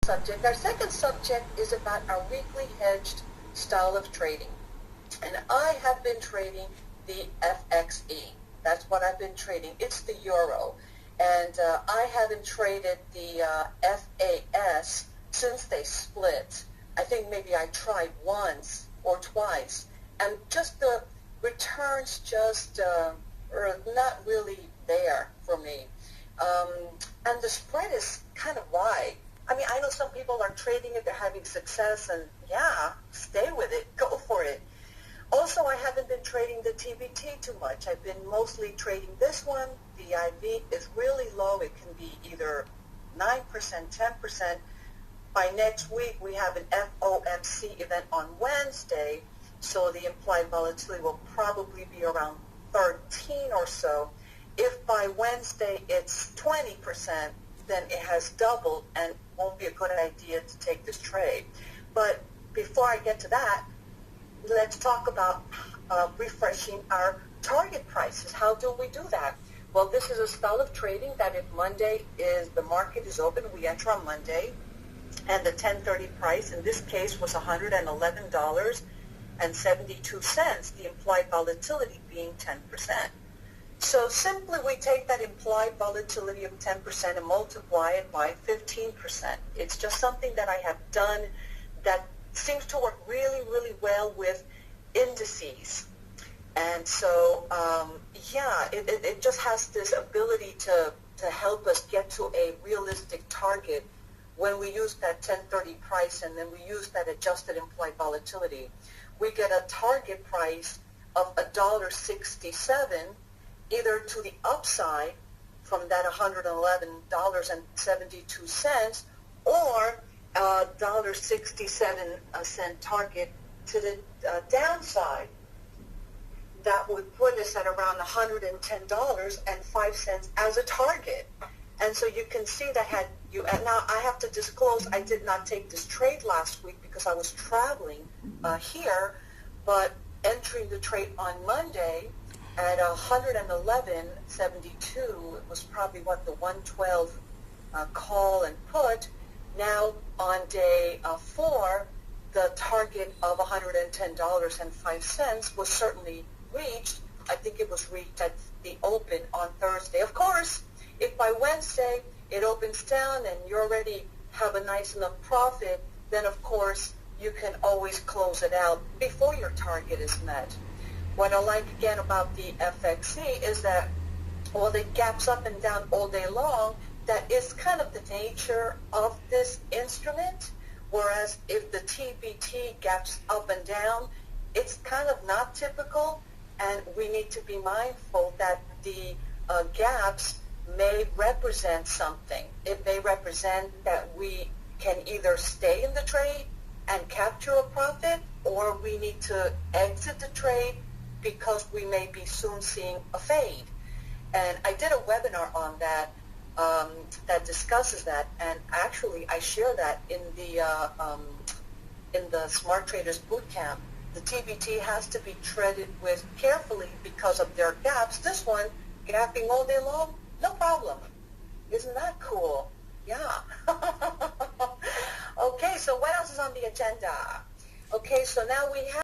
subject. Our second subject is about our weekly hedged style of trading. And I have been trading the FXE. That's what I've been trading. It's the euro. And I haven't traded the FAS since they split. I think maybe I tried once or twice. And just the returns just are not really there for me. And the spread is kind of wide. I mean, I know some people are trading it, they're having success, and yeah, stay with it, go for it. Also, I haven't been trading the TBT too much. I've been mostly trading this one. The IV is really low. It can be either 9%, 10%. By next week, we have an FOMC event on Wednesday, so the implied volatility will probably be around 13 or so. If by Wednesday it's 20%, then it has doubled and won't be a good idea to take this trade. But before I get to that, let's talk about refreshing our target prices. How do we do that? Well, this is a style of trading that if Monday is, the market is open, we enter on Monday, and the 10:30 price in this case was $111.72, the implied volatility being 10%. So simply we take that implied volatility of 10% and multiply it by 15%. It's just something that I have done that seems to work really, really well with indices. And so, it just has this ability to help us get to a realistic target when we use that 10:30 price and then we use that adjusted implied volatility. We get a target price of $1.67 either to the upside from that $111.72 or $1.67 target to the downside. That would put us at around $110.05 as a target. And so you can see that now I have to disclose I did not take this trade last week because I was traveling here, but entering the trade on Monday at 111.72, it was probably the 112 call and put. Now on day 4, the target of $110.05 was certainly reached. I think it was reached at the open on Thursday. Of course, if by Wednesday it opens down and you already have a nice enough profit, then of course you can always close it out before your target is met. What I like again about the FXE is that while it gaps up and down all day long, that is kind of the nature of this instrument. Whereas if the TBT gaps up and down, it's kind of not typical, and we need to be mindful that the gaps may represent something. It may represent that we can either stay in the trade and capture a profit, or we need to exit the trade because we may be soon seeing a fade. And I did a webinar on that that discusses that, and actually I share that in the Smart Traders Bootcamp. The TBT has to be treated with carefully because of their gaps. This one, gapping all day long, no problem. Isn't that cool? Yeah. Okay, so what else is on the agenda? Okay, so now we have